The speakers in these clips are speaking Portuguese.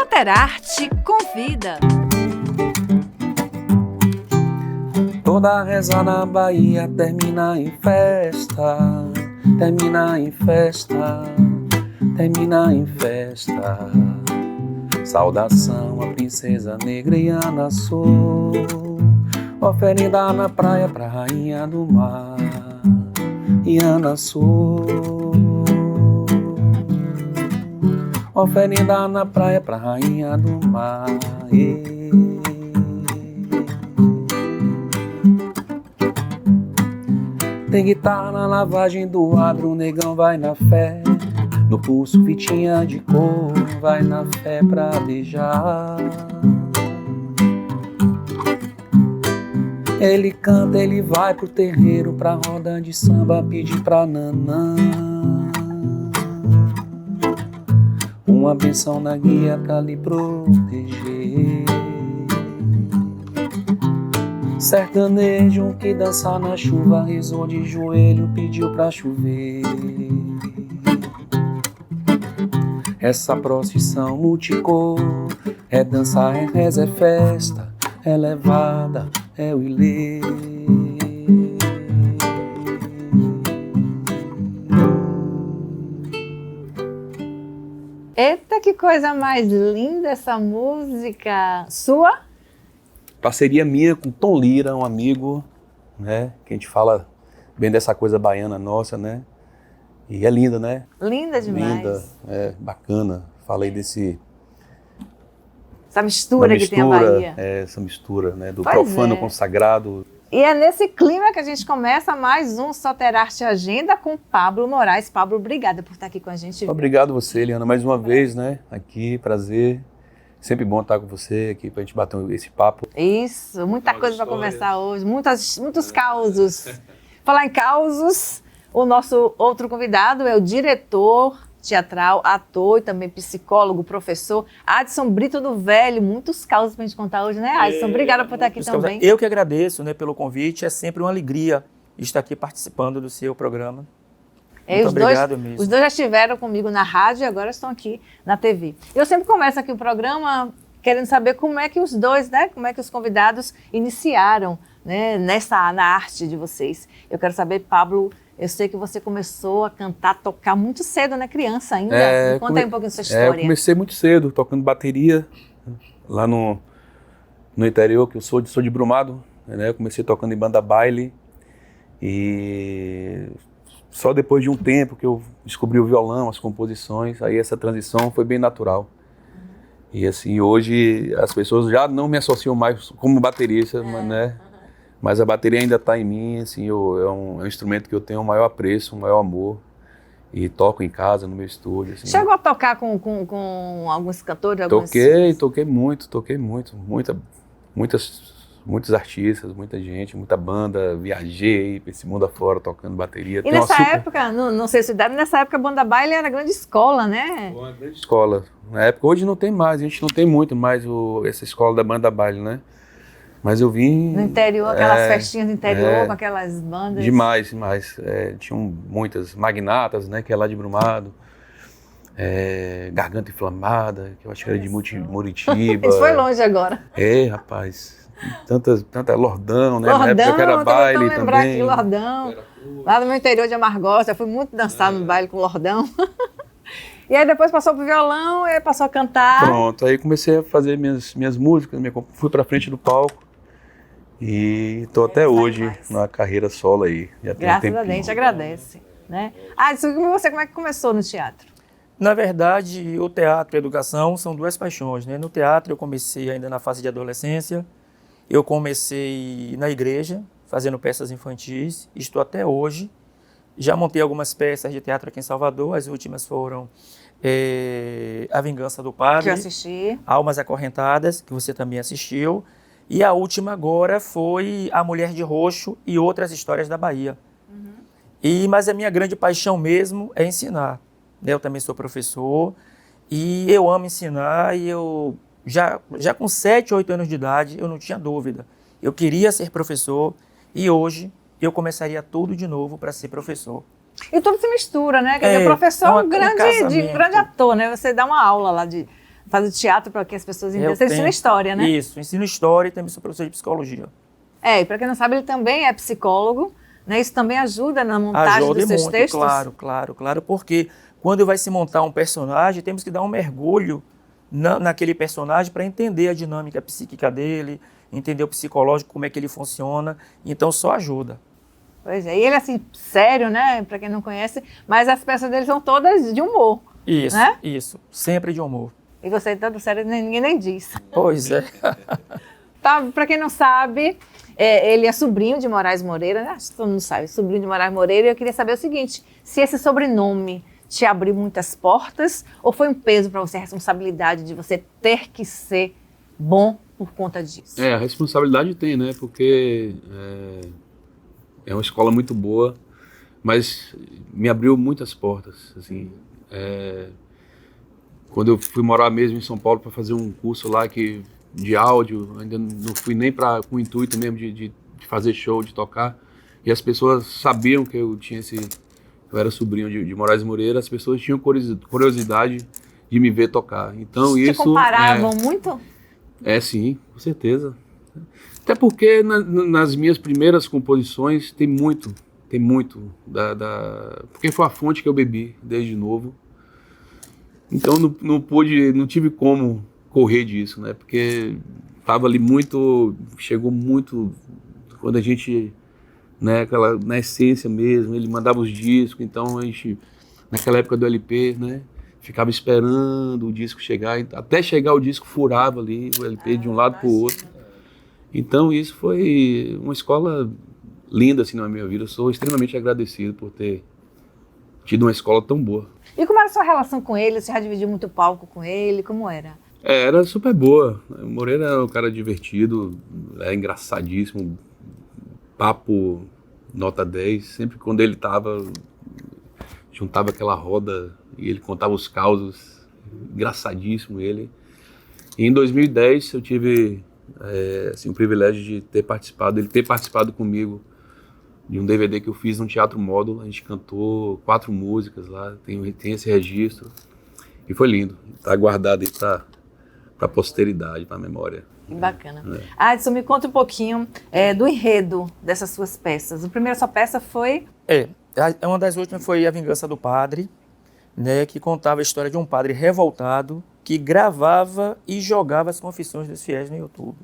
Soterarte convida. Toda reza na Bahia termina em festa, termina em festa, termina em festa. Saudação à princesa negra Iana Sou, oferenda na praia pra rainha do mar, Iana Sou. Oferenda na praia pra rainha do mar. Tem guitarra na lavagem do adro, o negão vai na fé. No pulso fitinha de cor, vai na fé pra beijar. Ele canta, ele vai pro terreiro, pra roda de samba pedir pra nanã uma benção na guia pra lhe proteger. Sertanejo que dança na chuva, rezou de joelho, pediu pra chover. Essa procissão multicor é dança, é reza, é festa, é levada, é o ilê. Eita, que coisa mais linda essa música. Sua? Parceria minha com Tom Lira, um amigo, né? Que a gente fala bem dessa coisa baiana nossa, né? E é linda, né? Linda demais. Linda, bacana. Falei desse... Essa mistura que tem a Bahia. Essa mistura, né? Do Pois profano é. com o sagrado. E é nesse clima que a gente começa mais um Soterarte Agenda com Pablo Moraes. Pablo, obrigada por estar aqui com a gente. Obrigado você, Eliana, mais uma vez, né? Aqui, prazer. Sempre bom estar com você aqui pra gente bater esse papo. Isso, muita coisa para conversar hoje, muitos causos. Falar em causos, o nosso outro convidado é o diretor teatral, ator e também psicólogo, professor Adson Brito do Velho. Muitos causos para a gente contar hoje, né, Adson? Obrigada por estar aqui também. Eu que agradeço, né, pelo convite. É sempre uma alegria estar aqui participando do seu programa. Muito obrigado mesmo. Os dois já estiveram comigo na rádio e agora estão aqui na TV. Eu sempre começo aqui o programa querendo saber como é que os dois, né, como é que os convidados iniciaram, né, na arte de vocês. Eu quero saber, Pablo, eu sei que você começou a cantar, tocar muito cedo, né, criança ainda. Me conta aí um pouquinho da sua história. Eu comecei muito cedo, tocando bateria, lá no interior, que eu sou de Brumado, né, eu comecei tocando em banda baile e... Só depois de um tempo que eu descobri o violão, as composições, aí essa transição foi bem natural. E assim, hoje as pessoas já não me associam mais como baterista, né? Mas a bateria ainda está em mim, assim, é um instrumento que eu tenho o maior apreço, o maior amor. E toco em casa, no meu estúdio. Assim. Chegou a tocar com alguns cantores? Toquei muito. Muitos artistas, muita gente, muita banda, viajei para esse mundo afora tocando bateria. E nessa época, não sei se idade, nessa época a banda baile era grande escola, né? Uma grande escola. Na época, hoje não tem mais, a gente não tem muito mais essa escola da banda baile, né? Mas eu vim... No interior, aquelas festinhas do interior, com aquelas bandas... Demais. Tinham muitas magnatas, né, que é lá de Brumado. Garganta Inflamada, que eu acho que era de Muritiba. Isso foi longe agora. Rapaz... Tanta Lordão, né? Na época que era baile também. Aqui, Lordão. Lá no meu interior de Amargosa, eu fui muito dançar no baile com Lordão. E aí depois passou pro violão, e aí passou a cantar. Pronto, aí comecei a fazer minhas músicas, fui pra frente do palco e tô até hoje na carreira solo aí. Graças a Deus, a gente agradece. Né? Você como é que começou no teatro? Na verdade, o teatro e a educação são duas paixões, né? No teatro eu comecei ainda na fase de adolescência. Eu comecei na igreja, fazendo peças infantis, estou até hoje. Já montei algumas peças de teatro aqui em Salvador, as últimas foram A Vingança do Padre, que eu assisti. Almas Acorrentadas, que você também assistiu, e a última agora foi A Mulher de Roxo e Outras Histórias da Bahia. Mas a minha grande paixão mesmo é ensinar. Eu também sou professor e eu amo ensinar e eu... Já com 7, 8 anos de idade, eu não tinha dúvida. Eu queria ser professor e hoje eu começaria tudo de novo para ser professor. E tudo se mistura, né? Quer dizer, o professor é um grande ator, né? Você dá uma aula lá fazer teatro para que as pessoas entendam. Você ensina história, né? Isso, ensino história e também sou professor de psicologia. E para quem não sabe, ele também é psicólogo, né? Isso também ajuda na montagem dos seus textos? Claro, porque quando vai se montar um personagem, temos que dar um mergulho naquele personagem para entender a dinâmica psíquica dele, entender o psicológico, como é que ele funciona, então só ajuda. Pois é, e ele assim, sério, né, para quem não conhece, mas as peças dele são todas de humor. Isso, né? Isso, sempre de humor. E você todo sério, ninguém nem diz. Pois é. Tá, para quem não sabe, ele é sobrinho de Moraes Moreira, né? Acho que todo mundo sabe, sobrinho de Moraes Moreira, e eu queria saber o seguinte, se esse sobrenome te abriu muitas portas, ou foi um peso para você, a responsabilidade de você ter que ser bom por conta disso? A responsabilidade tem, né? Porque é uma escola muito boa, mas me abriu muitas portas, assim. Quando eu fui morar mesmo em São Paulo para fazer um curso lá de áudio, ainda não fui nem com o intuito mesmo de fazer show, de tocar, e as pessoas sabiam que eu era sobrinho de Moraes Moreira, as pessoas tinham curiosidade de me ver tocar. Então Te comparavam muito? Sim, com certeza. Até porque nas minhas primeiras composições tem muito porque foi a fonte que eu bebi desde novo. Então não tive como correr disso, né? Porque tava ali chegou muito quando a gente, né, na essência mesmo, ele mandava os discos, então a gente naquela época do LP, né, ficava esperando o disco chegar, até chegar o disco furava ali o LP de um lado para o outro. Então isso foi uma escola linda assim na minha vida. Eu sou extremamente agradecido por ter tido uma escola tão boa. E como era a sua relação com ele? Você já dividiu muito palco com ele? Como era? Era super boa. O Moreira era um cara divertido, engraçadíssimo, papo nota 10. Sempre quando ele juntava aquela roda e ele contava os causos, engraçadíssimo ele. E em 2010 eu tive o privilégio de ele ter participado comigo de um DVD que eu fiz no Teatro Módulo. A gente cantou 4 músicas lá, tem esse registro. E foi lindo, tá guardado aí para a posteridade, para a memória. Que bacana. Adson, me conta um pouquinho do enredo dessas suas peças. A primeira sua peça foi... Uma das últimas foi A Vingança do Padre, né, que contava a história de um padre revoltado que gravava e jogava as confissões dos fiéis no YouTube.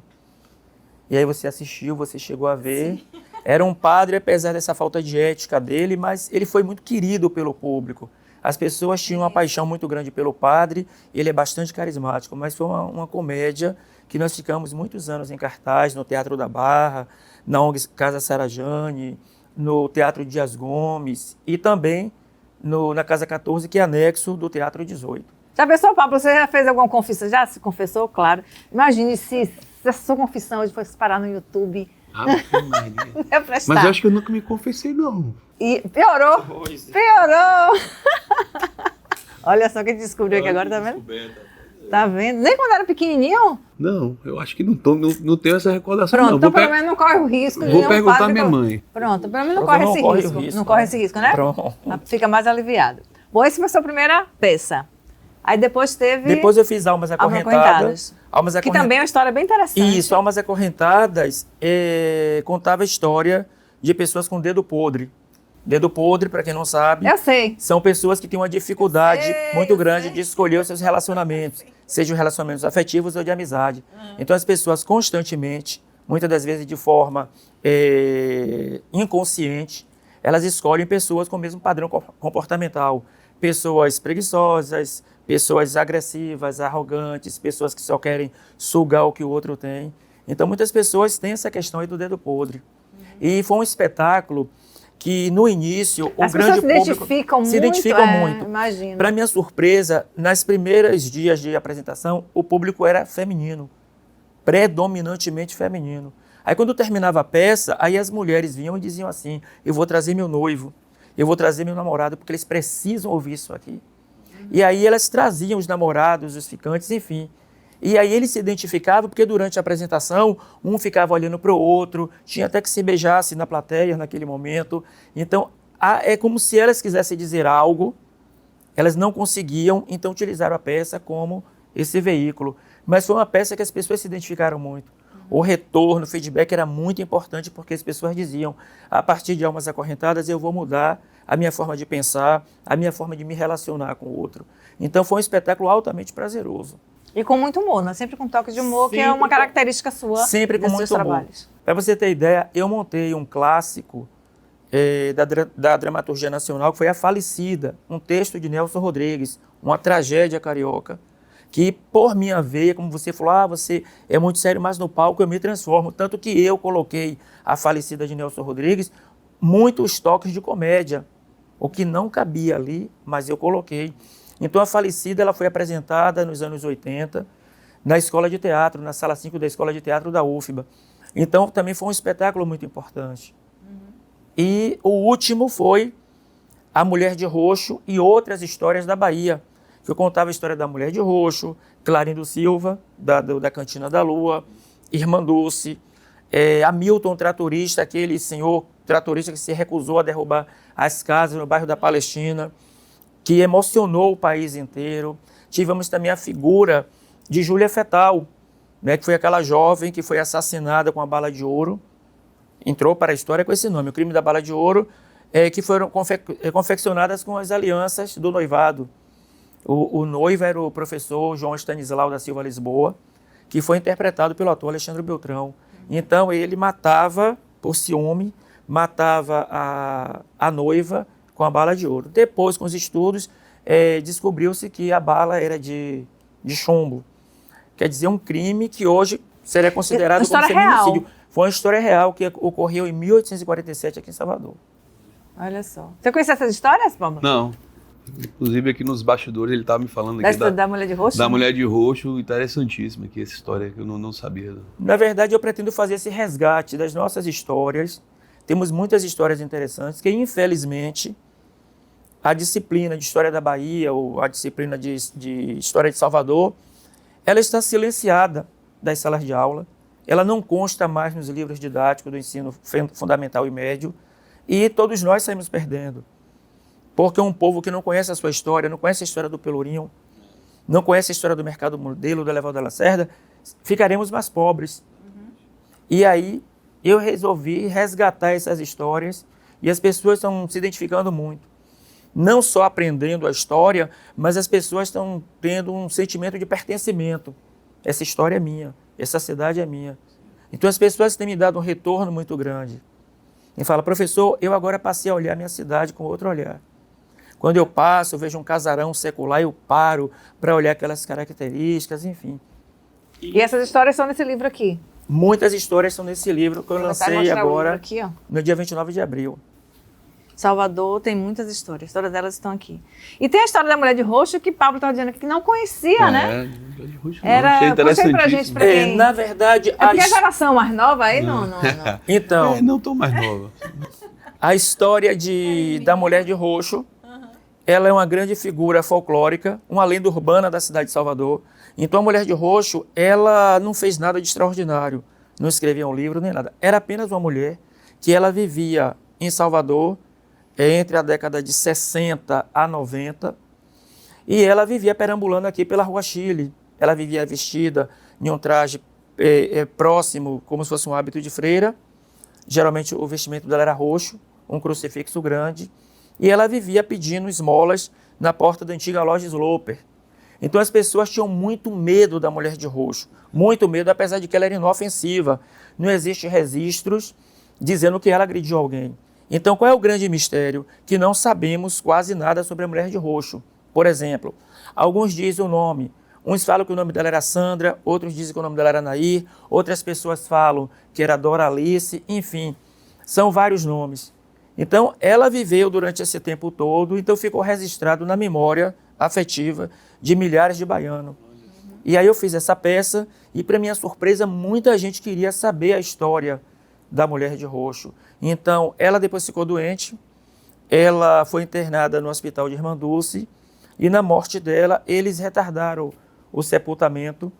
E aí você assistiu, você chegou a ver. Sim. Era um padre, apesar dessa falta de ética dele, mas ele foi muito querido pelo público. As pessoas tinham uma paixão muito grande pelo padre, ele é bastante carismático, mas foi uma comédia que nós ficamos muitos anos em cartaz, no Teatro da Barra, na ONG Casa Sarajane, no Teatro Dias Gomes e também na Casa 14, que é anexo do Teatro 18. Já pensou, Pablo, você já fez alguma confissão? Já se confessou, claro. Imagine se a sua confissão hoje fosse parar no YouTube. Mas eu acho que eu nunca me confessei, não. E piorou! Piorou! Olha só que descobriu aqui agora, tá vendo? Tá vendo? Nem quando era pequenininho? Não, eu acho que não tenho essa recordação. Pronto, não. Então pelo menos não corre o risco. Vou perguntar à minha mãe. Pronto, pelo menos não corre esse risco. Não corre esse risco, né? Pronto. Fica mais aliviado. Bom, essa foi a sua primeira peça. Aí depois teve... Depois eu fiz Almas Acorrentadas. Que também é uma história bem interessante. Isso, Almas Acorrentadas contava a história de pessoas com dedo podre. Dedo podre, para quem não sabe, eu sei. São pessoas que têm uma dificuldade muito grande de escolher os seus relacionamentos, sejam relacionamentos afetivos ou de amizade. Então as pessoas constantemente, muitas das vezes de forma inconsciente, elas escolhem pessoas com o mesmo padrão comportamental. Pessoas preguiçosas, pessoas agressivas, arrogantes, pessoas que só querem sugar o que o outro tem. Então muitas pessoas têm essa questão aí do dedo podre. E foi um espetáculo que no início o grande público se identificam muito. Para minha surpresa, nas primeiros dias de apresentação, o público era feminino, predominantemente feminino. Aí quando terminava a peça, aí as mulheres vinham e diziam assim: eu vou trazer meu noivo, eu vou trazer meu namorado, porque eles precisam ouvir isso aqui. E aí elas traziam os namorados, os ficantes, enfim. E aí eles se identificavam porque durante a apresentação um ficava olhando para o outro, tinha até que se beijasse na plateia naquele momento. Então é como se elas quisessem dizer algo, elas não conseguiam, então utilizaram a peça como esse veículo. Mas foi uma peça que as pessoas se identificaram muito. O retorno, o feedback era muito importante porque as pessoas diziam, a partir de Almas Acorrentadas eu vou mudar a minha forma de pensar, a minha forma de me relacionar com o outro. Então foi um espetáculo altamente prazeroso. E com muito humor, né? Sempre com toque de humor, que é uma característica sua. Sempre com muito humor. Para você ter ideia, eu montei um clássico da dramaturgia nacional, que foi A Falecida, um texto de Nelson Rodrigues, uma tragédia carioca, que por minha veia, como você falou, você é muito sério, mas no palco eu me transformo. Tanto que eu coloquei A Falecida de Nelson Rodrigues, muitos toques de comédia, o que não cabia ali, mas eu coloquei. Então A Falecida ela foi apresentada nos anos 80, na escola de teatro, na sala 5 da escola de teatro da UFBA. Então também foi um espetáculo muito importante. E o último foi A Mulher de Roxo e Outras Histórias da Bahia, que eu contava a história da Mulher de Roxo, Clarindo Silva, da Cantina da Lua, Irmã Dulce, Hamilton Tratorista, aquele senhor tratorista que se recusou a derrubar as casas no bairro da Palestina, que emocionou o país inteiro. Tivemos também a figura de Júlia Fetal, né, que foi aquela jovem que foi assassinada com a bala de ouro, entrou para a história com esse nome, o crime da bala de ouro, que foram confeccionadas com as alianças do noivado. O noivo era o professor João Stanislau da Silva Lisboa, que foi interpretado pelo ator Alexandre Beltrão. Então ele matava, por ciúme, matava a noiva com a bala de ouro. Depois, com os estudos, descobriu-se que a bala era de chumbo. Quer dizer, um crime que hoje seria considerado como feminicídio. Foi uma história real que ocorreu em 1847 aqui em Salvador. Olha só. Você conhece essas histórias, Pablo? Não. Inclusive aqui nos bastidores ele estava me falando aqui da Mulher de Roxo? Da Mulher de Roxo, interessantíssima aqui essa história que eu não sabia. Na verdade, eu pretendo fazer esse resgate das nossas histórias. Temos muitas histórias interessantes que, infelizmente, a disciplina de História da Bahia ou a disciplina de História de Salvador, ela está silenciada das salas de aula. Ela não consta mais nos livros didáticos do ensino fundamental e médio e todos nós saímos perdendo. Porque um povo que não conhece a sua história, não conhece a história do Pelourinho, não conhece a história do Mercado Modelo, do Elevador da Lacerda, ficaremos mais pobres. E aí eu resolvi resgatar essas histórias e as pessoas estão se identificando muito. Não só aprendendo a história, mas as pessoas estão tendo um sentimento de pertencimento. Essa história é minha, essa cidade é minha. Então as pessoas têm me dado um retorno muito grande. E fala, professor, eu agora passei a olhar a minha cidade com outro olhar. Quando eu passo, eu vejo um casarão secular, eu paro para olhar aquelas características, enfim. E essas histórias são nesse livro aqui? Muitas histórias são nesse livro que eu lancei agora, aqui, ó. no dia 29 de abril. Salvador tem muitas histórias, todas elas estão aqui. E tem a história da Mulher de Roxo, que Pablo estava dizendo aqui que não conhecia, né? Mulher de Roxo, Era, conta aí pra gente, pra quem... Na verdade... porque a geração mais nova aí não. Então... não tão mais nova. A história da Mulher de Roxo, ela é uma grande figura folclórica, uma lenda urbana da cidade de Salvador. Então a Mulher de Roxo, ela não fez nada de extraordinário, não escrevia um livro nem nada. Era apenas uma mulher que ela vivia em Salvador entre a década de 60 a 90 e ela vivia perambulando aqui pela Rua Chile. Ela vivia vestida em um traje próximo, como se fosse um hábito de freira. Geralmente o vestimento dela era roxo, um crucifixo grande. E ela vivia pedindo esmolas na porta da antiga loja Sloper. Então as pessoas tinham muito medo da Mulher de Roxo, muito medo, apesar de que ela era inofensiva. Não existe registros dizendo que ela agrediu alguém. Então qual é o grande mistério? Que não sabemos quase nada sobre a Mulher de Roxo. Por exemplo, alguns dizem o nome. Uns falam que o nome dela era Sandra, outros dizem que o nome dela era Nair, outras pessoas falam que era Doralice, enfim, são vários nomes. Então, ela viveu durante esse tempo todo, então ficou registrado na memória afetiva de milhares de baianos. E aí eu fiz essa peça e, para minha surpresa, muita gente queria saber a história da Mulher de Roxo. Então, ela depois ficou doente, ela foi internada no hospital de Irmã Dulce e, na morte dela, eles retardaram o sepultamento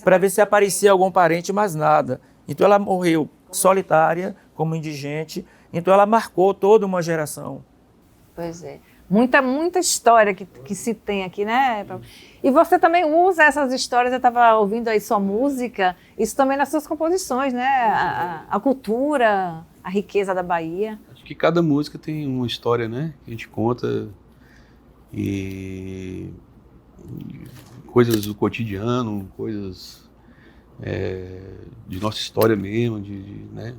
para ver se aparecia algum parente, mas nada. Então, ela morreu solitária, como indigente. Então ela marcou toda uma geração. Pois é. Muita história que se tem aqui, né? E você também usa essas histórias, eu estava ouvindo aí sua música, isso também nas suas composições, né? A cultura, a riqueza da Bahia. Acho que cada música tem uma história, né? Que a gente conta e coisas do cotidiano, coisas de nossa história mesmo, né?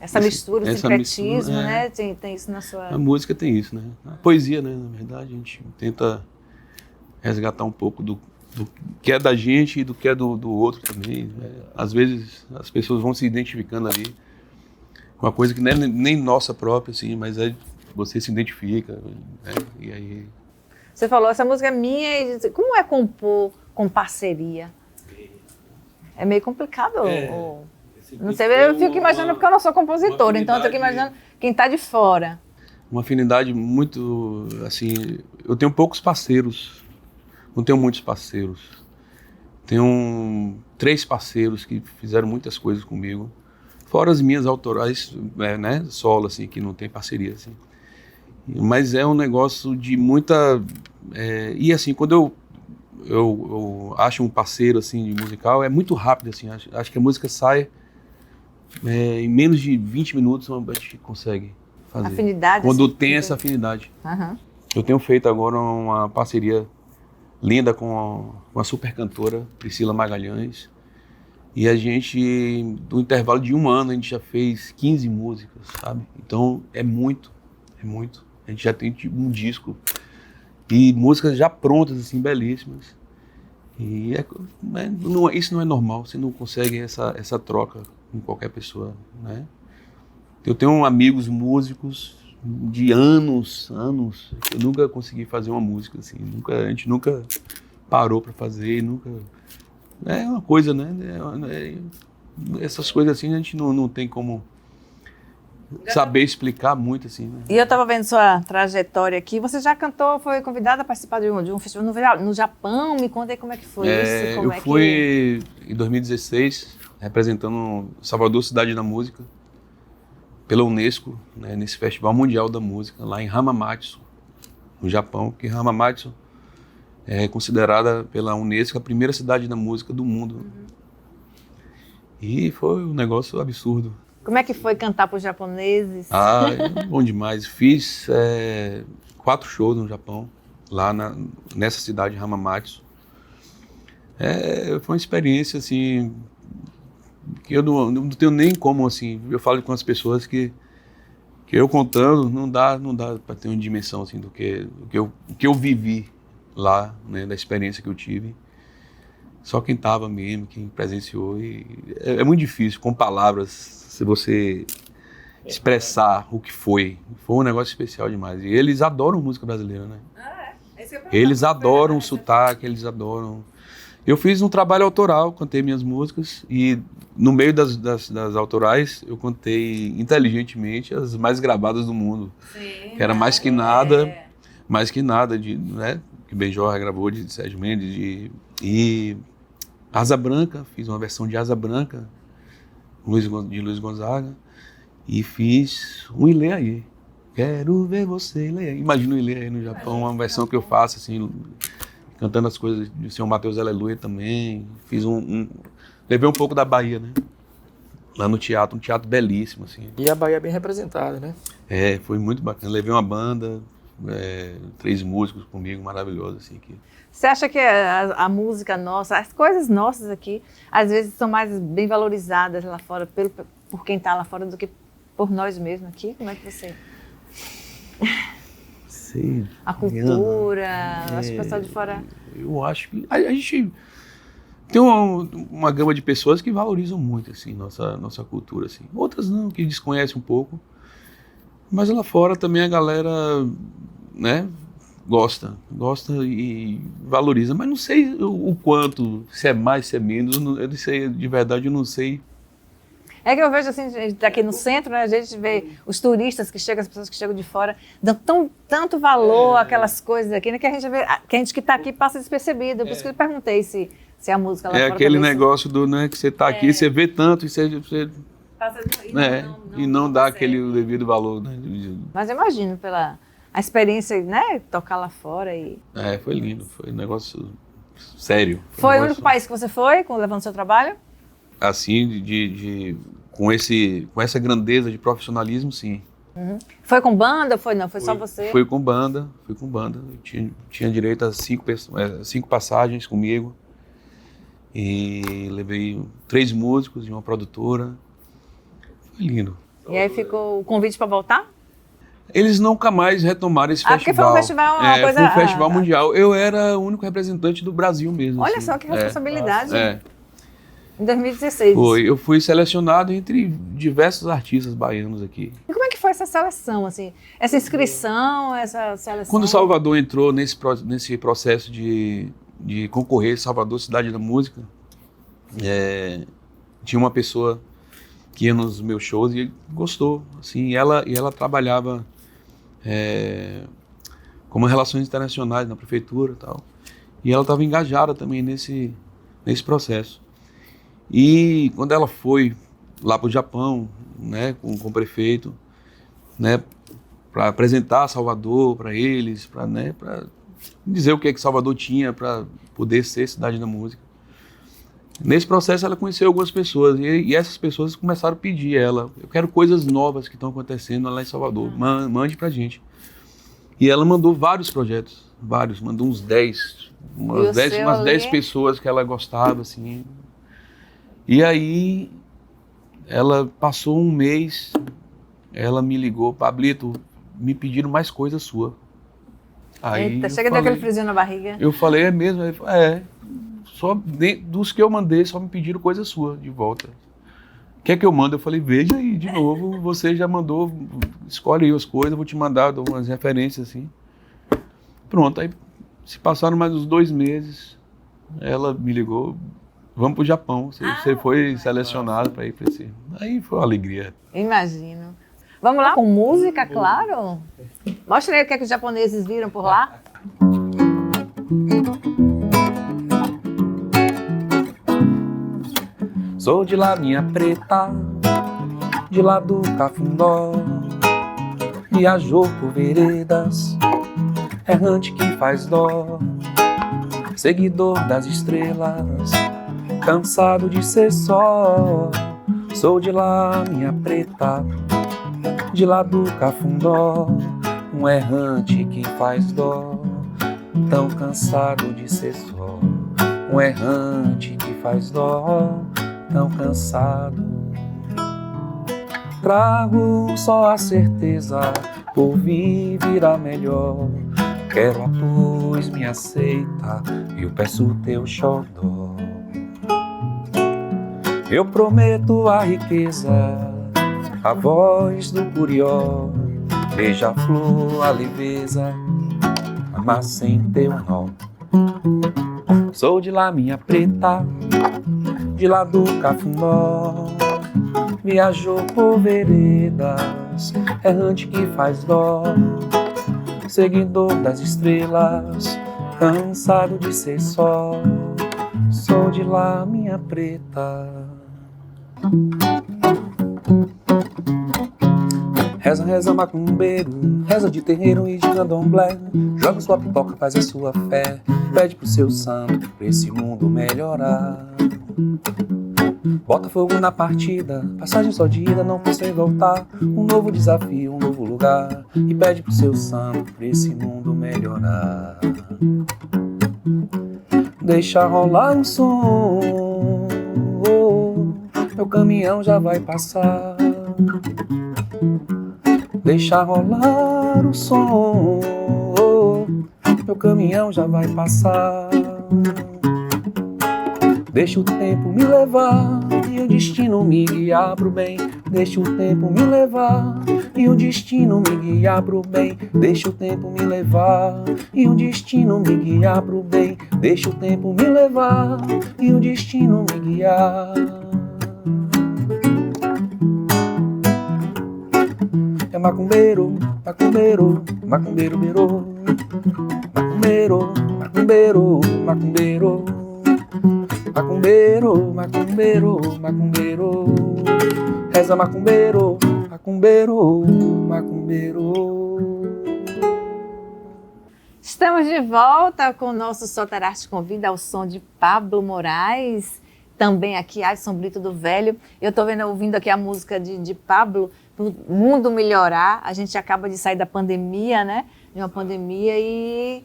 Essa mistura, o sincretismo, mistura, né? Tem isso na sua... A música tem isso, né? A poesia, né? Na verdade, a gente tenta resgatar um pouco do que é da gente e do que é do outro também. Né? Às vezes, as pessoas vão se identificando ali com uma coisa que não é nem nossa própria, assim, mas você se identifica, né? E aí... Você falou, essa música é minha, e como é compor com parceria? É meio complicado, não sei, eu fico imaginando porque eu não sou compositora, então eu fico imaginando quem está de fora. Uma afinidade muito, assim, eu tenho poucos parceiros, não tenho muitos parceiros. Tenho 3 parceiros que fizeram muitas coisas comigo, fora as minhas autorais, né, solo, assim, que não tem parceria, assim. Mas é um negócio de muita... e assim, quando eu acho um parceiro, assim, de musical, é muito rápido, assim, acho que a música sai... em menos de 20 minutos a gente consegue fazer. Afinidade. Quando assim, tem essa afinidade. Uhum. Eu tenho feito agora uma parceria linda com a super cantora Priscila Magalhães. E a gente, no intervalo de 1 ano, a gente já fez 15 músicas, sabe? Então é muito. A gente já tem um disco e músicas já prontas, assim, belíssimas. E isso não é normal, você não consegue essa troca com qualquer pessoa, né? Eu tenho amigos músicos de anos, eu nunca consegui fazer uma música assim, a gente nunca parou para fazer, nunca... É uma coisa, né? Essas coisas assim a gente não tem como saber explicar muito, assim, né? E eu estava vendo sua trajetória aqui, você já cantou, foi convidada a participar de um festival no Japão, me conta aí como é que foi isso, como eu fui em 2016, representando Salvador Cidade da Música, pela Unesco, né, nesse Festival Mundial da Música, lá em Hamamatsu, no Japão, que Hamamatsu é considerada pela Unesco a primeira cidade da música do mundo. Uhum. E foi um negócio absurdo. Como é que foi cantar para os japoneses? Bom demais. Fiz 4 shows no Japão, lá nessa cidade de Hamamatsu. Foi uma experiência, assim, que eu não tenho nem como, assim, eu falo com as pessoas que eu contando, não dá para ter uma dimensão, assim, do que eu vivi lá, né, da experiência que eu tive. Só quem estava mesmo, quem presenciou, e é muito difícil, com palavras, se você expressar o que foi. Foi um negócio especial demais. E eles adoram música brasileira, né? Eles adoram o sotaque, eles adoram... Eu fiz um trabalho autoral, cantei minhas músicas e no meio das autorais eu cantei inteligentemente as mais gravadas do mundo. Sim, que era mais que nada de, né, que Benjor gravou de Sérgio Mendes e Asa Branca, fiz uma versão de Asa Branca de Luiz Gonzaga e fiz um Ilê Aí. Quero ver você, Ilê Aí. Imagina o Ilê Aí no Japão, uma versão que eu faço assim, cantando as coisas de Senhor Mateus Aleluia também. Fiz levei um pouco da Bahia, né? Lá no teatro, um teatro belíssimo, assim. E a Bahia é bem representada, né? Foi muito bacana. Levei uma banda, 3 músicos comigo, maravilhosos, assim. Você acha que a música nossa, as coisas nossas aqui, às vezes são mais bem valorizadas lá fora, por quem está lá fora, do que por nós mesmos aqui? Como é que você... Sei. A cultura, acho que o pessoal de fora... Eu acho que a gente tem uma gama de pessoas que valorizam muito, assim, nossa cultura, assim. Outras não, que desconhecem um pouco. Mas lá fora também a galera, né, gosta e valoriza. Mas não sei o quanto, se é mais, se é menos, eu não sei, de verdade eu não sei. É que eu vejo assim, aqui no centro, né, a gente vê os turistas que chegam, as pessoas que chegam de fora, dão tanto valor àquelas coisas aqui, né, que a gente vê, que a gente que está aqui passa despercebido. Por isso que eu perguntei se a música lá fora... É aquele negócio do, né, que você está aqui, você vê tanto e você passa, não dá aquele devido valor, né? Mas eu imagino, a experiência, né? Tocar lá fora e... Foi lindo, foi um negócio sério. Foi o único país que você foi, levando seu trabalho? Assim, com essa grandeza de profissionalismo, sim. Uhum. Foi com banda? Não, foi só você? Fui com banda. Eu tinha direito a 5 passagens comigo. E levei 3 músicos e uma produtora. Foi lindo. E aí ficou o convite para voltar? Eles nunca mais retomaram esse festival. Porque foi um festival, uma coisa... Foi um festival mundial. Eu era o único representante do Brasil mesmo. Olha assim. só que responsabilidade. É. Em 2016. Eu fui selecionado entre diversos artistas baianos aqui. E como é que foi essa seleção, assim? Essa inscrição, essa seleção? Quando Salvador entrou nesse processo de concorrer, Salvador Cidade da Música, tinha uma pessoa que ia nos meus shows e gostou, assim, e ela trabalhava como relações internacionais na prefeitura e tal, e ela estava engajada também nesse processo. E quando ela foi lá para o Japão, né, com o prefeito, né, para apresentar Salvador para eles, para dizer o que Salvador tinha para poder ser cidade da música. Nesse processo ela conheceu algumas pessoas e essas pessoas começaram a pedir eu quero coisas novas que estão acontecendo lá em Salvador, mande pra gente. E ela mandou vários projetos, mandou uns 10, umas 10 pessoas que ela gostava, assim. E aí ela passou um mês, ela me ligou, Pablito, me pediram mais coisa sua. Aí eita, chega daquele friozinho na barriga. Eu falei, é mesmo? Ele falou, só dos que eu mandei, só me pediram coisa sua de volta. Quer que eu mande? Eu falei, veja aí de novo, você já mandou, escolhe aí as coisas, eu vou te mandar umas referências assim. Pronto, aí se passaram mais uns 2 meses, ela me ligou, vamos pro Japão, você foi selecionado para ir para esse. Aí foi uma alegria. Imagino. Vamos lá com música, claro? Mostra aí o que os japoneses viram por lá. Sou de lá, minha preta, de lá do Cafundó, viajou por veredas, errante que faz dó, seguidor das estrelas, cansado de ser só. Sou de lá, minha preta, de lá do Cafundó, um errante que faz dó, tão cansado de ser só. Um errante que faz dó, tão cansado. Trago só a certeza, por vir virá melhor. Quero a luz, me aceita, eu peço teu xodó. Eu prometo a riqueza, a voz do curió, beija-flor, a leveza, amar sem teu nó. Sou de lá, minha preta, de lá do Cafundó, viajou por veredas, errante que faz dó, seguidor das estrelas, cansado de ser só. Sou de lá, minha preta. Reza, reza, macumbeiro, reza de terreiro e de candomblé. Joga sua pipoca, faz a sua fé, pede pro seu santo, pra esse mundo melhorar. Bota fogo na partida, passagem só de ida, não pensa em voltar. Um novo desafio, um novo lugar, e pede pro seu santo, pra esse mundo melhorar. Deixa rolar um som, meu caminhão já vai passar. Deixa rolar o som, meu caminhão já vai passar. Deixa o tempo me levar e o destino me guiar pro bem. Deixa o tempo me levar e o destino me guiar pro bem. Deixa o tempo me levar e o destino me guiar pro bem. Deixa o tempo me levar e o destino me guiar. É macumbeiro, macumbeiro, macumbeiro, beiro. Macumbeiro, macumbeiro, macumbeiro. Macumbeiro, macumbeiro, macumbeiro. Reza macumbeiro, macumbeiro, macumbeiro. Estamos de volta com o nosso Soterarte Convida ao som de Pablo Moraes, também aqui Adson Brito do Velho. Eu estou ouvindo aqui a música de Pablo, o mundo melhorar. A gente acaba de sair da pandemia, né? De uma pandemia e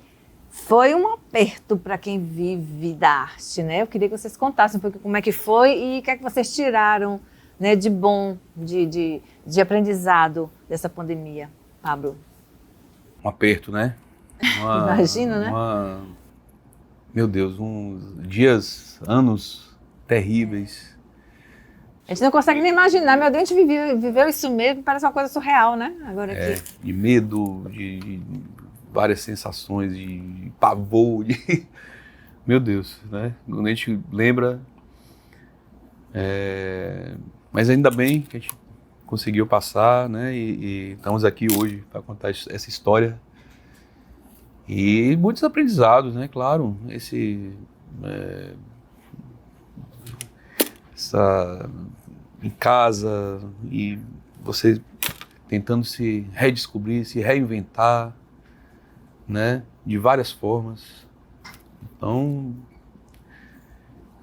foi um aperto para quem vive da arte, né? Eu queria que vocês contassem um pouco como é que foi e o que é que vocês tiraram, né, de bom, de aprendizado dessa pandemia, Pablo. Um aperto, né? Imagina, né? Meu Deus, uns dias, anos terríveis. A gente não consegue nem imaginar, meu Deus, a gente viveu isso mesmo, parece uma coisa surreal, né? Agora aqui. De medo, de várias sensações, de pavor, meu Deus, né? Quando a gente lembra, mas ainda bem que a gente conseguiu passar, né? E estamos aqui hoje para contar essa história. E muitos aprendizados, né? Claro, em casa e você tentando se redescobrir, se reinventar, né? De várias formas. Então,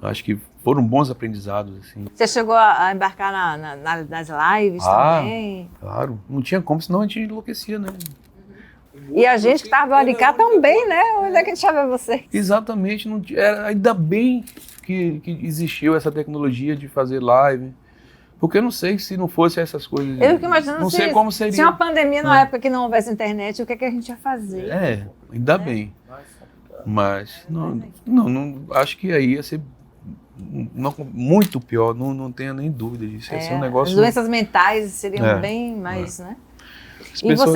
acho que foram bons aprendizados, assim. Você chegou a embarcar nas lives também? Claro, não tinha como, senão a gente enlouquecia, né? E a gente que estava do Aricá também, né? Onde é que a gente ia ver você? Exatamente, ainda bem que existiu essa tecnologia de fazer live, porque eu não sei se não fosse essas coisas. Eu fico imaginando não sei como seria. Se uma pandemia na época que não houvesse internet, o que é que a gente ia fazer? Ainda bem. Mas não, acho que aí ia ser muito pior, não tenho nem dúvida disso. Ia ser um negócio. As doenças mentais seriam bem mais, né? As pessoas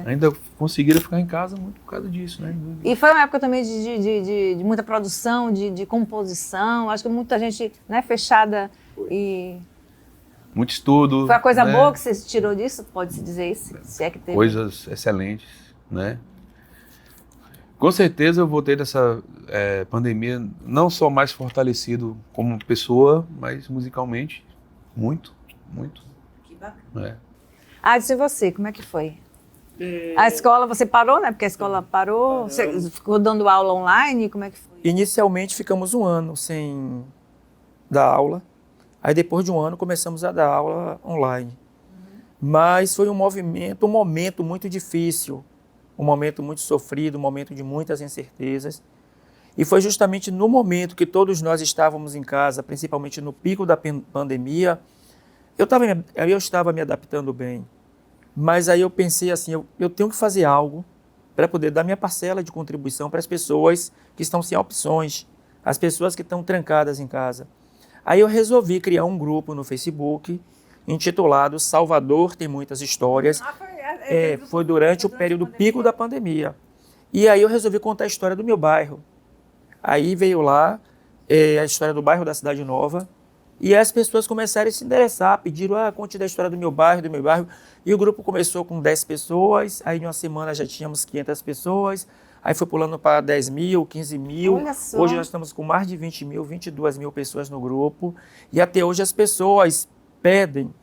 ainda conseguiram ficar em casa muito por causa disso, né? E foi uma época também de muita produção, de composição. Acho que muita gente, né, fechada e... Muito estudo. Foi a coisa boa que você tirou disso? Pode-se dizer isso? Se é que teve. Coisas excelentes, né? Com certeza eu voltei dessa pandemia não só mais fortalecido como pessoa, mas musicalmente, muito, muito. Que bacana. E você, como é que foi? A escola, você parou, né? Porque a escola parou, você ficou dando aula online, como é que foi? Inicialmente ficamos um ano sem dar aula, aí depois de um ano começamos a dar aula online. Mas foi um momento muito difícil, um momento muito sofrido, um momento de muitas incertezas. E foi justamente no momento que todos nós estávamos em casa, principalmente no pico da pandemia, eu estava me adaptando bem, mas aí eu pensei assim, eu tenho que fazer algo para poder dar minha parcela de contribuição para as pessoas que estão sem opções, as pessoas que estão trancadas em casa. Aí eu resolvi criar um grupo no Facebook intitulado Salvador Tem Muitas Histórias. Foi durante o período pico da pandemia. E aí eu resolvi contar a história do meu bairro. Aí veio lá a história do bairro da Cidade Nova, e as pessoas começaram a se interessar, pediram, conte da história do meu bairro, e o grupo começou com 10 pessoas, aí em uma semana já tínhamos 500 pessoas, aí foi pulando para 10 mil, 15 mil, hoje nós estamos com mais de 20 mil, 22 mil pessoas no grupo, e até hoje as pessoas pedem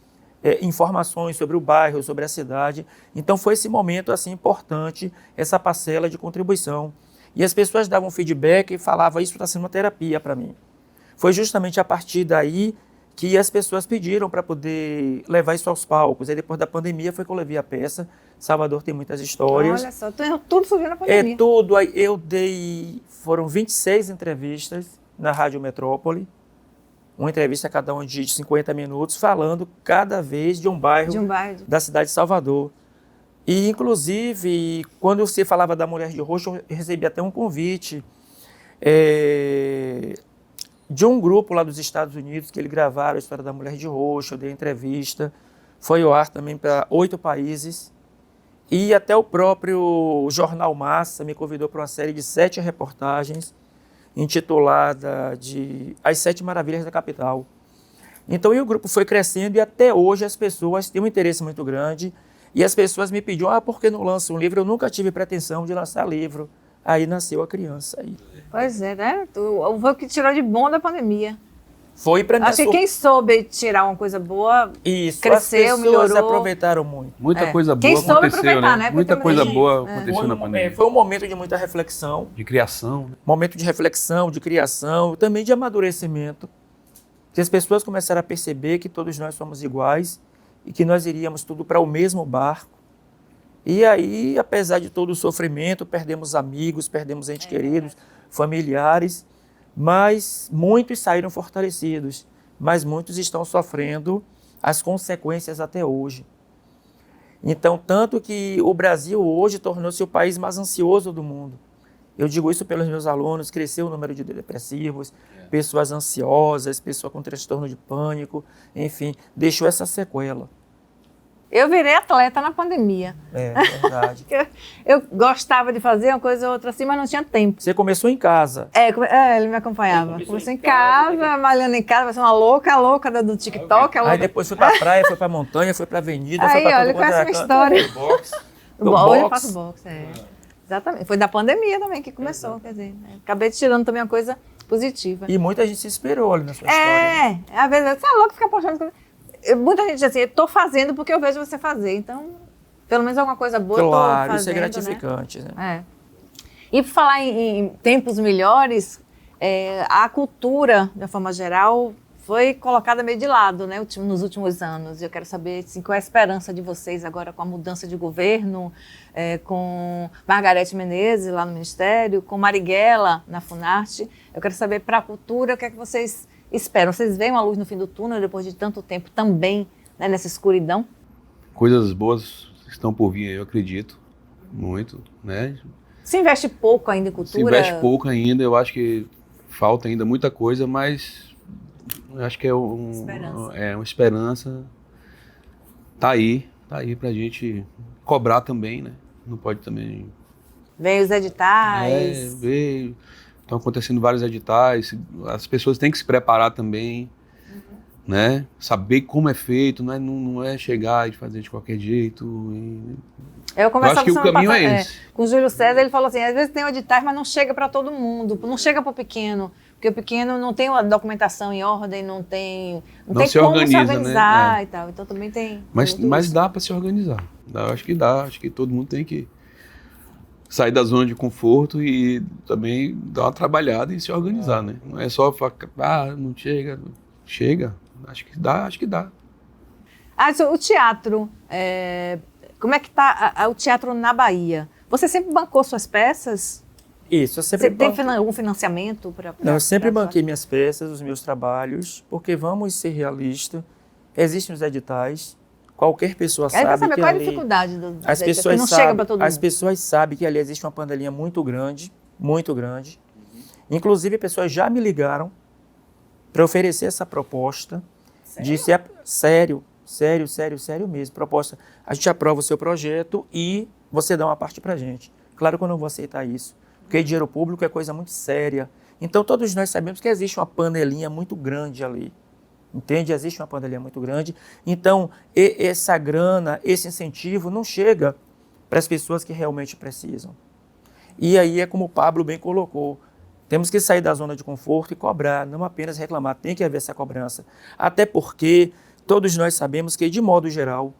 informações sobre o bairro, sobre a cidade, então foi esse momento assim importante, essa parcela de contribuição, e as pessoas davam feedback e falavam, isso está sendo uma terapia para mim. Foi justamente a partir daí que as pessoas pediram para poder levar isso aos palcos. Aí depois da pandemia foi que eu levei a peça. Salvador Tem Muitas Histórias. Olha só, tudo surgiu na pandemia. Tudo. Foram 26 entrevistas na Rádio Metrópole. Uma entrevista cada uma de 50 minutos, falando cada vez de um bairro da cidade de Salvador. E, inclusive, quando você falava da Mulher de Roxo, eu recebi até um convite de um grupo lá dos Estados Unidos, que eles gravaram a história da Mulher de Roxo, eu dei entrevista, foi ao ar também para 8 países, e até o próprio Jornal Massa me convidou para uma série de 7 reportagens, intitulada de As 7 Maravilhas da Capital. Então, o grupo foi crescendo e até hoje as pessoas têm um interesse muito grande, e as pessoas me pediam, por que não lança um livro? Eu nunca tive pretensão de lançar livro. Aí nasceu a criança. Aí. Pois é, né? Foi o que tirou de bom da pandemia. Foi para mim. Acho que quem soube tirar uma coisa boa, Isso, cresceu, as pessoas melhorou. aproveitaram muito. Muita coisa Quem boa soube aconteceu, aproveitar, né? Muita Porque coisa também- boa aconteceu na pandemia. Foi um momento de muita reflexão, De criação, né? momento de reflexão, de criação, também de amadurecimento. Que as pessoas começaram a perceber que todos nós somos iguais e que nós iríamos tudo para o mesmo barco. E aí, apesar de todo o sofrimento, perdemos amigos, perdemos entes queridos, familiares, mas muitos saíram fortalecidos, mas muitos estão sofrendo as consequências até hoje. Então, tanto que o Brasil hoje tornou-se o país mais ansioso do mundo. Eu digo isso pelos meus alunos, cresceu o número de depressivos, pessoas ansiosas, pessoas com transtorno de pânico, enfim, deixou essa sequela. Eu virei atleta na pandemia. É verdade. Eu gostava de fazer uma coisa ou outra assim, mas não tinha tempo. Você começou em casa. Ele me acompanhava. Comecei em casa, malhando em casa, vai ser uma louca do TikTok. Aí depois foi pra praia, foi pra montanha, foi pra avenida, foi Aí, pra olha, todo quanto conhece era minha canto. história. Do Hoje eu boxe. faço boxe, Exatamente. Foi da pandemia também que começou, quer dizer, né? Acabei tirando também uma coisa positiva. E muita gente se esperou ali na sua história. Às vezes você é louco ficar postando coisa. Muita gente diz assim, eu tô fazendo porque eu vejo você fazer, então, pelo menos alguma coisa boa eu tô Claro, fazendo, isso é gratificante. Né? E por falar em tempos melhores, a cultura, de uma forma geral, foi colocada meio de lado, né, nos últimos anos. Eu quero saber assim, qual é a esperança de vocês agora com a mudança de governo, com Margarete Menezes lá no Ministério, com Marighella na Funarte. Eu quero saber para a cultura o que é que vocês esperam. Vocês veem uma luz no fim do túnel depois de tanto tempo também, né, nessa escuridão? Coisas boas estão por vir, eu acredito, muito, né? Se investe pouco ainda em cultura? Se investe pouco ainda, eu acho que falta ainda muita coisa, mas eu acho que é uma esperança. Tá aí pra gente cobrar também, né? Não pode também... Vem os editais. Estão acontecendo vários editais, as pessoas têm que se preparar também, né? Saber como é feito, não é chegar e fazer de qualquer jeito. Eu acho que o caminho é esse. Com o Júlio César, ele falou assim, às vezes tem editais, mas não chega para todo mundo, não chega para o pequeno, porque o pequeno não tem uma documentação em ordem, não tem como se organizar, né? E tal. Então também tem... Mas dá para se organizar, acho que todo mundo tem que sair da zona de conforto e também dar uma trabalhada e se organizar, né? Não é só falar, não chega. Chega. Acho que dá. O teatro, como é que está o teatro na Bahia? Você sempre bancou suas peças? Isso, eu sempre Você tem algum financiamento para... Não, eu sempre banquei minhas peças, os meus trabalhos, porque vamos ser realistas, existem os editais, qualquer pessoa sabe saber que qual é a ali... dificuldade do As pessoas não sabem, chega para todo mundo. As pessoas sabem que ali existe uma panelinha muito grande, muito grande. Inclusive, pessoas já me ligaram para oferecer essa proposta. Sério? Sério mesmo. Proposta, a gente aprova o seu projeto e você dá uma parte para a gente. Claro que eu não vou aceitar isso, porque dinheiro público é coisa muito séria. Então, todos nós sabemos que existe uma panelinha muito grande ali. Entende? Existe uma panelinha muito grande. Então, essa grana, esse incentivo não chega para as pessoas que realmente precisam. E aí é como o Pablo bem colocou. Temos que sair da zona de conforto e cobrar, não apenas reclamar. Tem que haver essa cobrança. Até porque todos nós sabemos que, de modo geral,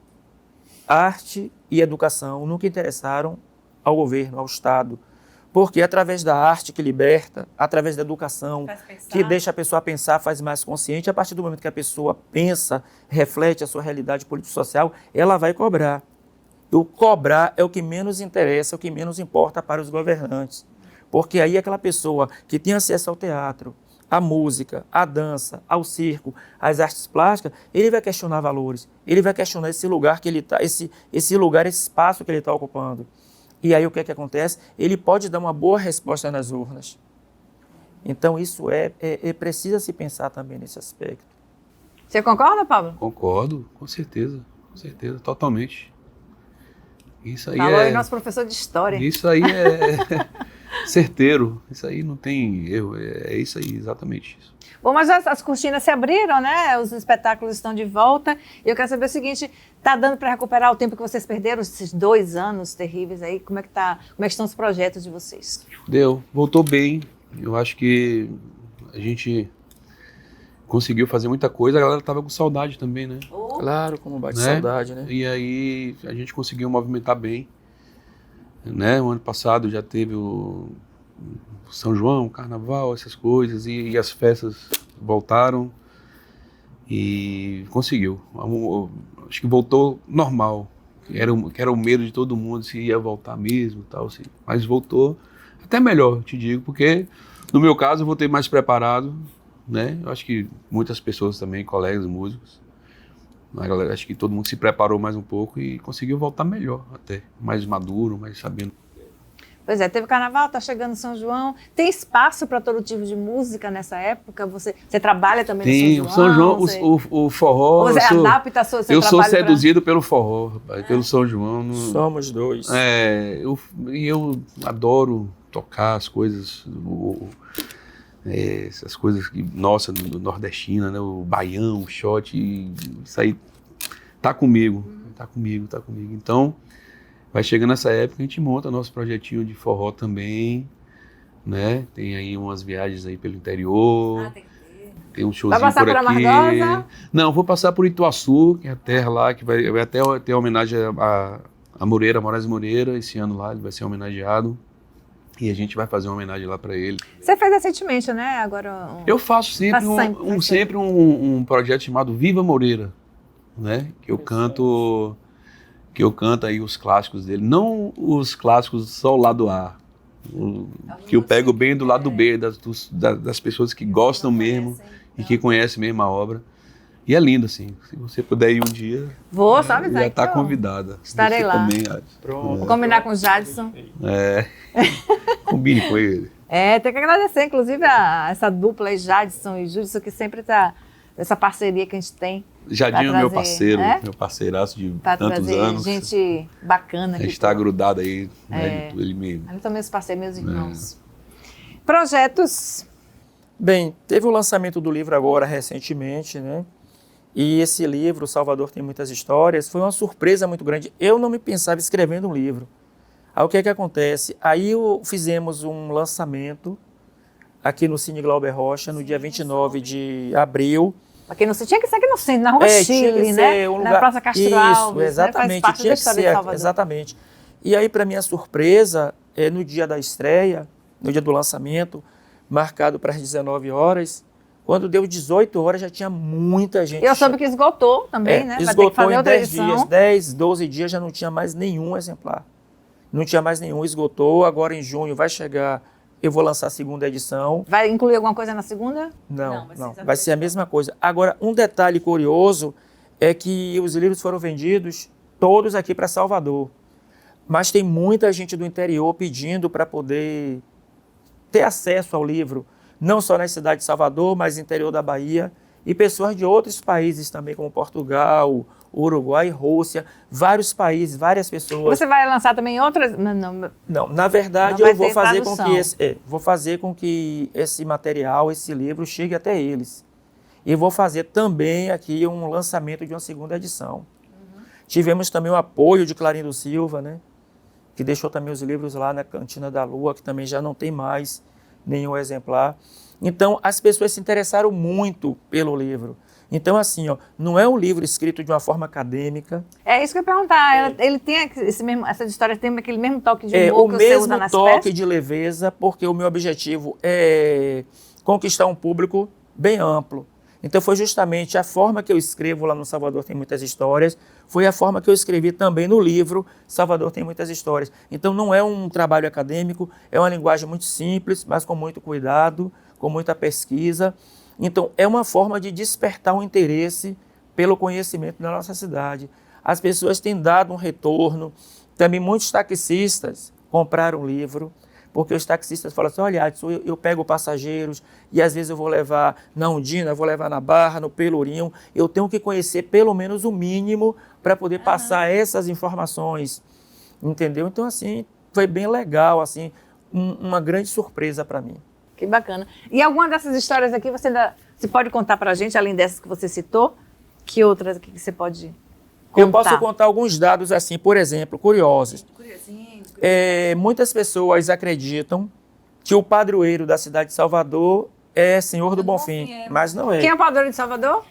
arte e educação nunca interessaram ao governo, ao Estado. Porque através da arte que liberta, através da educação, que deixa a pessoa pensar, faz mais consciente, a partir do momento que a pessoa pensa, reflete a sua realidade político-social, ela vai cobrar. O cobrar é o que menos interessa, é o que menos importa para os governantes. Porque aí aquela pessoa que tem acesso ao teatro, à música, à dança, ao circo, às artes plásticas, ele vai questionar valores, ele vai questionar esse lugar que ele está, esse lugar, esse espaço que ele está ocupando. E aí o que é que acontece? Ele pode dar uma boa resposta nas urnas. Então isso precisa se pensar também nesse aspecto. Você concorda, Pablo? Concordo, com certeza, totalmente. Isso aí Falou aí nosso professor de história. Isso aí é certeiro, isso aí não tem erro, é isso aí, exatamente isso. Bom, mas as cortinas se abriram, né? Os espetáculos estão de volta. E eu quero saber o seguinte, tá dando para recuperar o tempo que vocês perderam, esses 2 anos terríveis aí? Como é que estão os projetos de vocês? Voltou bem. Eu acho que a gente conseguiu fazer muita coisa, a galera tava com saudade também, né? Claro, como bate Né? saudade, né? E aí a gente conseguiu movimentar bem, né? O ano passado já teve o São João, o Carnaval, essas coisas, e as festas voltaram e conseguiu. Acho que voltou normal, que era o medo de todo mundo se ia voltar mesmo, tal, assim. Mas voltou até melhor, te digo, porque no meu caso eu voltei mais preparado, né? Eu acho que muitas pessoas também, colegas músicos, a galera, acho que todo mundo se preparou mais um pouco e conseguiu voltar melhor até, mais maduro, mais sabendo. Pois é, teve carnaval, tá chegando São João. Tem espaço para todo tipo de música nessa época? Você trabalha também Tem, no o São João? o forró. Você adapta seu eu sou trabalho seduzido pelo forró, rapaz, pelo São João. Somos dois. Eu adoro tocar as coisas, essas coisas que, nossa, do nordestina, né? O baião, o shot, isso aí tá comigo. Então, vai chegando essa época, a gente monta nosso projetinho de forró também, né? Tem aí umas viagens aí pelo interior. Tem um showzinho Vai passar por por aqui. Amargosa? Não, vou passar por Ituaçu, que é a terra lá, que vai até ter homenagem a Moreira, Moraes Moreira. Esse ano lá ele vai ser homenageado. E a gente vai fazer uma homenagem lá para ele. Você fez recentemente, né? Agora Eu faço sempre um projeto chamado Viva Moreira, né? Que eu canto aí os clássicos dele. Não os clássicos só o lado A. Que eu pego bem do lado B, das pessoas que gostam mesmo e que conhecem mesmo a obra. E é lindo, assim. Se você puder ir um dia, vou, sabe? já está convidada. Estarei você lá. Também, Pronto. Vou combinar com o Jadson. Combine com ele. Tem que agradecer, inclusive, essa dupla aí, Jadson e Judson, que sempre tá essa parceria que a gente tem. Jadinho é meu trazer, parceiro, né? meu parceiraço de Pra tantos trazer anos. gente bacana. A gente está grudado aí, né? Ele mesmo. Ali estão meus parceiros, meus irmãos. Projetos. Bem, teve o lançamento do livro agora recentemente, né? E esse livro, Salvador Tem Muitas Histórias, foi uma surpresa muito grande. Eu não me pensava escrevendo um livro. Aí o que é que acontece? Aí fizemos um lançamento aqui no Cine Glauber Rocha, no dia 29 de abril. Pra quem não sei, tinha que ser aqui no centro, na Rua Chile, né? Um Na Praça Castro Alves. Isso, exatamente. Né? Faz parte da história de Salvador. Exatamente. E aí, para minha surpresa, no dia da estreia, no dia do lançamento, marcado para as 19 horas, quando deu 18 horas, já tinha muita gente. Eu soube que esgotou também, né? Vai ter que Esgotou fazer em outra 10 edição. dias, 10, 12 dias, já não tinha mais nenhum exemplar. Não tinha mais nenhum, esgotou. Agora em junho vai chegar, eu vou lançar a segunda edição. Vai incluir alguma coisa na segunda? Não, vai ser a mesma coisa. Agora, um detalhe curioso é que os livros foram vendidos todos aqui para Salvador. Mas tem muita gente do interior pedindo para poder ter acesso ao livro, não só na cidade de Salvador, mas no interior da Bahia, e pessoas de outros países também, como Portugal, Uruguai, Rússia, vários países, várias pessoas. Você vai lançar também outras? Não, na verdade, não eu vou fazer tradução. com que esse material, esse livro, chegue até eles. E vou fazer também aqui um lançamento de uma segunda edição. Tivemos também o apoio de Clarindo Silva, né? Que deixou também os livros lá na Cantina da Lua, que também já não tem mais nenhum exemplar. Então, as pessoas se interessaram muito pelo livro. Então, assim, não é um livro escrito de uma forma acadêmica. É isso que eu ia perguntar. Ele tem essa história tem aquele mesmo toque de humor que você usa nas peças? O mesmo toque de leveza, porque o meu objetivo é conquistar um público bem amplo. Então, foi justamente a forma que eu escrevo lá no Salvador Tem Muitas Histórias, foi a forma que eu escrevi também no livro Salvador Tem Muitas Histórias. Então, não é um trabalho acadêmico, é uma linguagem muito simples, mas com muito cuidado, com muita pesquisa. Então, é uma forma de despertar um interesse pelo conhecimento da nossa cidade. As pessoas têm dado um retorno. Também muitos taxistas compraram o livro, porque os taxistas falam assim, olha, Adson, eu pego passageiros e às vezes eu vou levar na Undina, vou levar na Barra, no Pelourinho. Eu tenho que conhecer pelo menos o mínimo para poder passar essas informações, entendeu? Então, assim, foi bem legal, assim, uma grande surpresa para mim. Que bacana. E alguma dessas histórias aqui você pode contar para a gente, além dessas que você citou? Que outras aqui que você pode contar? Eu posso contar alguns dados assim, por exemplo, curiosos. Muitas pessoas acreditam que o padroeiro da cidade de Salvador é Senhor do Bonfim, mas não é. Quem é o padroeiro de Salvador?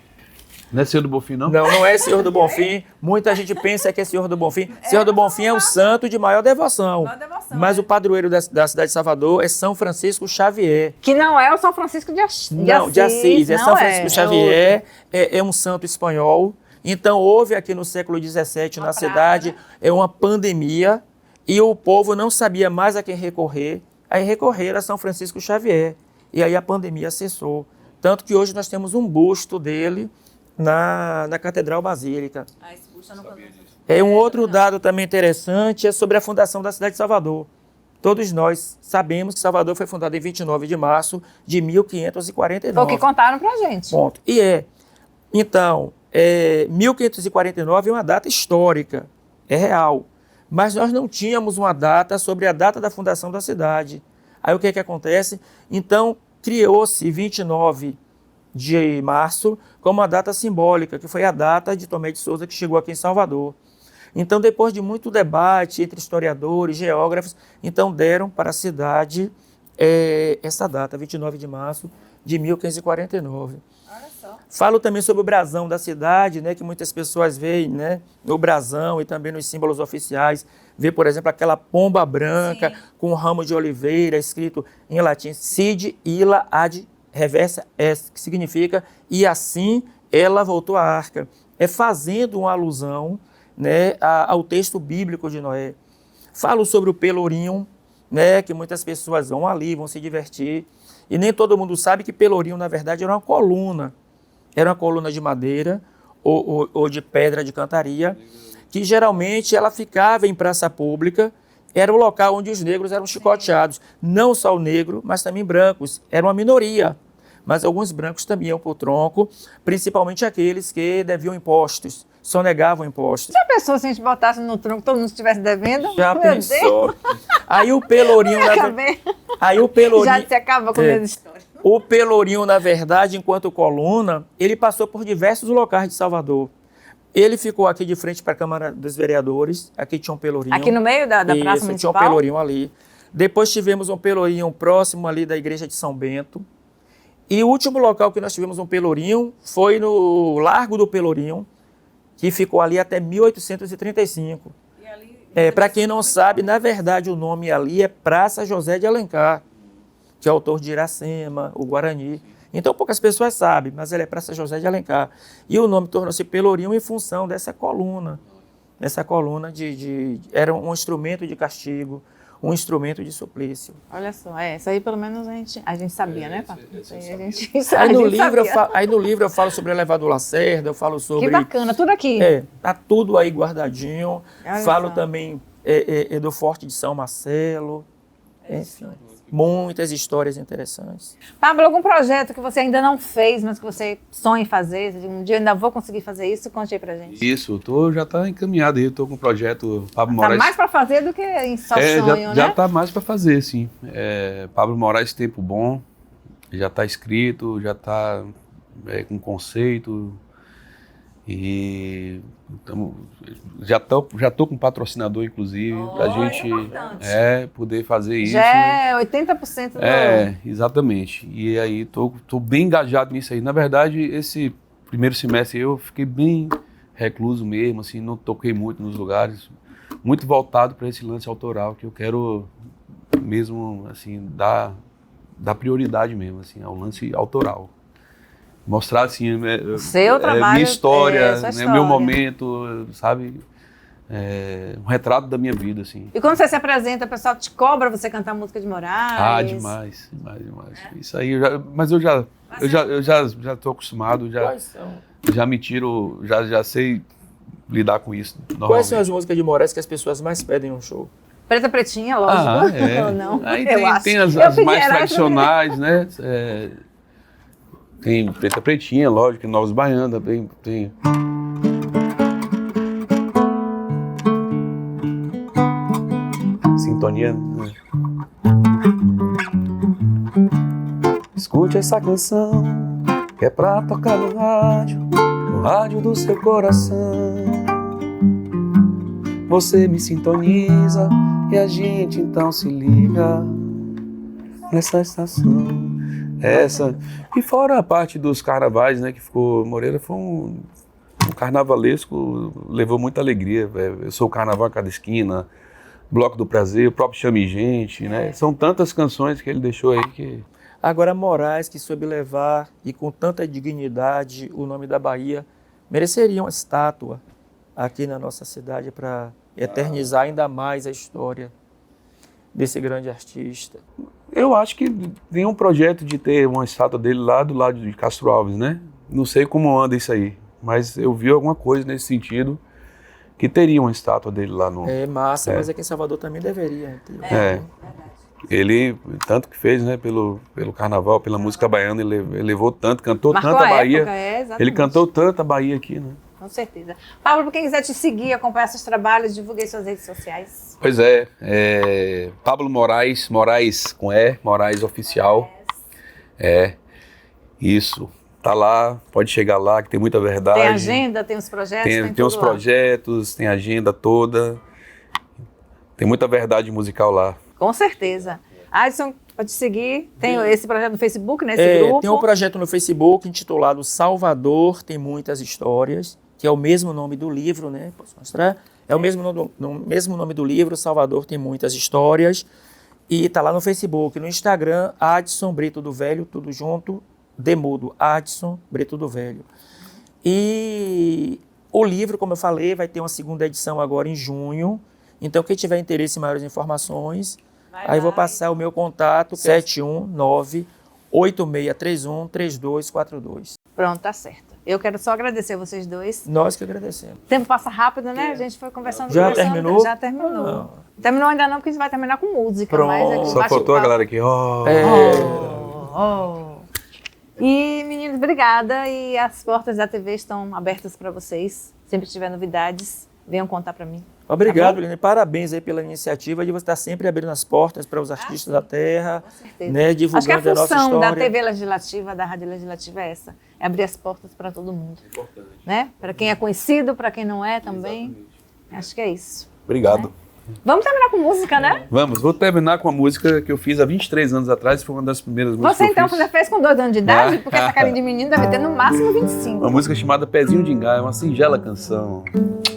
Não é Senhor do Bonfim, não? Não, não é Senhor do Bonfim. Muita gente pensa que é Senhor do Bonfim. Senhor do Bonfim é um santo de maior devoção. Mas o padroeiro da cidade de Salvador é São Francisco Xavier. Que não é o São Francisco de Assis. Não, de Assis. É não São Francisco Xavier, outro. é um santo espanhol. Então, houve aqui no século XVII, na cidade, uma pandemia, e o povo não sabia mais a quem recorrer. Aí recorreram a São Francisco Xavier. E aí a pandemia cessou. Tanto que hoje nós temos um busto dele na Catedral Basílica. Esse busto eu não conheço. Um outro dado também interessante é sobre a fundação da cidade de Salvador. Todos nós sabemos que Salvador foi fundada em 29 de março de 1549. Foi o que contaram pra gente. Ponto. Então, 1549 é uma data histórica, é real. Mas nós não tínhamos uma data sobre a data da fundação da cidade. Aí o que acontece? Então, criou-se 29 de março como uma data simbólica, que foi a data de Tomé de Souza, que chegou aqui em Salvador. Então, depois de muito debate entre historiadores, geógrafos, então deram para a cidade essa data, 29 de março de 1549. Olha só. Falo também sobre o brasão da cidade, né, que muitas pessoas veem, né, no brasão e também nos símbolos oficiais. Vê, por exemplo, aquela pomba branca com um ramo de oliveira, escrito em latim, Sed illa ad reversa est, que significa e assim ela voltou à arca. É fazendo uma alusão, né, ao texto bíblico de Noé. Falo sobre o Pelourinho, né, que muitas pessoas vão ali, vão se divertir. E nem todo mundo sabe que Pelourinho, na verdade, era uma coluna. Era uma coluna de madeira ou de pedra de cantaria, que geralmente ela ficava em praça pública. Era o local onde os negros eram chicoteados. Não só o negro, mas também brancos. Era uma minoria. Mas alguns brancos também iam para o tronco, principalmente aqueles que deviam impostos, sonegavam impostos. Já pensou se a gente botasse no tronco, todo mundo estivesse devendo? Já Meu pensou? Deus. Aí o Pelourinho... Já se acaba com a minha história. O Pelourinho, na verdade, enquanto coluna, ele passou por diversos locais de Salvador. Ele ficou aqui de frente para a Câmara dos Vereadores, aqui tinha um Pelourinho. Aqui no meio da Praça Municipal? Tinha um Pelourinho ali. Depois tivemos um Pelourinho próximo ali da Igreja de São Bento. E o último local que nós tivemos um Pelourinho foi no Largo do Pelourinho, que ficou ali até 1835. Para quem não sabe, na verdade o nome ali é Praça José de Alencar, que é autor de Iracema, o Guarani. Então poucas pessoas sabem, mas ele é Praça José de Alencar. E o nome tornou-se Pelourinho em função dessa coluna. Essa coluna era um instrumento de castigo, um instrumento de suplício. Olha só, isso aí pelo menos a gente sabia, né, Papo? Aí no livro eu falo sobre o elevador Lacerda, eu falo sobre... Que bacana, tudo aqui. Tá tudo aí guardadinho. Olha falo só. também do Forte de São Marcelo. Enfim, muitas histórias interessantes. Pablo, algum projeto que você ainda não fez, mas que você sonha em fazer? Um dia eu ainda vou conseguir fazer isso? Conte aí pra gente. Isso, já está encaminhado aí, estou com o projeto Pablo Moraes. Tá mais para fazer do que em só sonho, né? Já está mais para fazer, sim. Pablo Moraes Tempo Bom, já está escrito, já está com conceito. E já estou com patrocinador, inclusive, para a gente poder fazer isso. Já é 80% do... Exatamente. E aí estou bem engajado nisso aí. Na verdade, esse primeiro semestre eu fiquei bem recluso mesmo, assim, não toquei muito nos lugares, muito voltado para esse lance autoral, que eu quero mesmo, assim, dar prioridade mesmo, assim, ao lance autoral. Mostrar, assim, seu trabalho, minha história, sua né, meu momento, sabe? Um retrato da minha vida, assim. E quando você se apresenta, o pessoal te cobra você cantar música de Moraes? Demais. Isso aí, eu já estou acostumado, já me tiro, já sei lidar com isso normalmente. Quais são as músicas de Moraes que as pessoas mais pedem no show? Preta Pretinha, lógico. Ou não? Aí tem as mais tradicionais, né? Tem Preta Pretinha, lógico, Novos Baianos, tem... Sintonia, né? Escute essa canção, que é pra tocar no rádio do seu coração. Você me sintoniza e a gente então se liga nessa estação. Essa. E fora a parte dos carnavais, né, que ficou... Moreira foi um carnavalesco, levou muita alegria. Eu sou o Carnaval a Cada Esquina, Bloco do Prazer, o próprio Chame Gente, né? São tantas canções que ele deixou aí que... Agora, Moraes, que soube levar e com tanta dignidade o nome da Bahia, mereceria uma estátua aqui na nossa cidade para eternizar ainda mais a história desse grande artista. Eu acho que tem um projeto de ter uma estátua dele lá do lado de Castro Alves, né? Não sei como anda isso aí, mas eu vi alguma coisa nesse sentido que teria uma estátua dele lá no... É massa, mas aqui em Salvador também deveria ter. É. Ele, tanto que fez, né, pelo carnaval, pela música baiana, ele levou tanto, cantou Marcou tanta a Bahia. época, exatamente. Ele cantou tanta Bahia aqui, né? Com certeza. Pablo, para quem quiser te seguir, acompanhar seus trabalhos, divulgue suas redes sociais. Pois é, Pablo Moraes com E, Moraes Oficial. Isso. Tá lá, pode chegar lá, que tem muita verdade. Tem agenda, tem os projetos? Tem os projetos, tem a agenda toda. Tem muita verdade musical lá. Com certeza. Adson, pode seguir. Tem esse projeto no Facebook, né? Esse grupo. Tem um projeto no Facebook intitulado Salvador Tem Muitas Histórias, que é o mesmo nome do livro, né? Posso mostrar? É o mesmo nome do livro, Salvador Tem Muitas Histórias. E tá lá no Facebook. No Instagram, Adson Brito do Velho, tudo junto, Demudo, Adson Brito do Velho. E o livro, como eu falei, vai ter uma segunda edição agora em junho. Então, quem tiver interesse em maiores informações, aí vou passar o meu contato, 719-8631-3242. Pronto, tá certo. Eu quero só agradecer a vocês dois. Nós que agradecemos. O tempo passa rápido, né? A gente foi conversando. Já conversando, terminou? Já terminou. Não. Terminou ainda não, porque a gente vai terminar com música. Pronto. Mas é que Só faltou a galera aqui. E, meninos, obrigada. E as portas da TV estão abertas para vocês. Sempre que tiver novidades, venham contar para mim. Obrigado, Tá Lene. Parabéns aí pela iniciativa de você estar sempre abrindo as portas para os artistas da terra, Com certeza. né, Acho que divulgando a a nossa função da história. TV Legislativa, da Rádio Legislativa é essa. É abrir as portas para todo mundo. Importante. Né? Para quem é conhecido, para quem não é também. Exatamente. Acho que é isso. Obrigado. Vamos terminar com música, né? Vou terminar com a música que eu fiz há 23 anos atrás, foi uma das primeiras músicas Você que então eu fiz. já fez com 2 anos de idade? Porque essa carinha de menino deve ter no máximo 25. Uma música chamada Pezinho de Engar, é uma singela canção.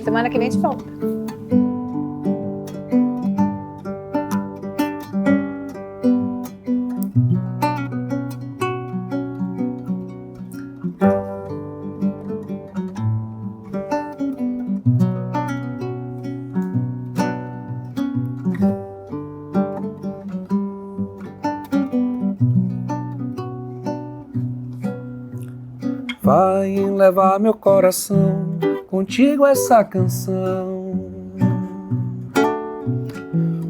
Semana que vem a gente volta. Vai levar meu coração contigo essa canção.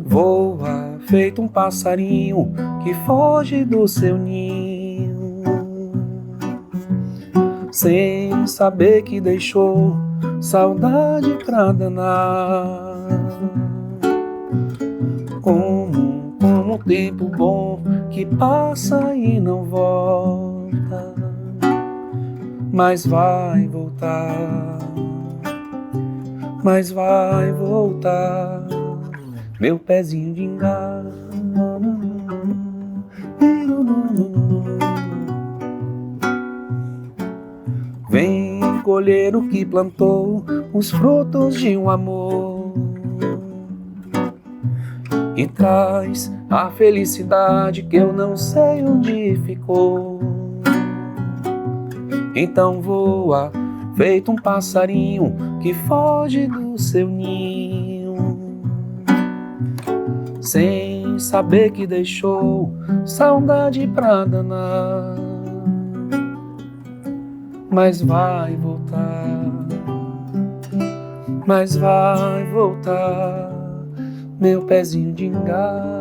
Voa feito um passarinho que foge do seu ninho, sem saber que deixou saudade pra danar. Como um tempo bom que passa e não volta, mas vai voltar, mas vai voltar, meu pezinho de engar. Vem colher o que plantou, os frutos de um amor, e traz a felicidade que eu não sei onde ficou. Então voa, feito um passarinho que foge do seu ninho, sem saber que deixou saudade pra danar, mas vai voltar, mas vai voltar, meu pezinho de engar.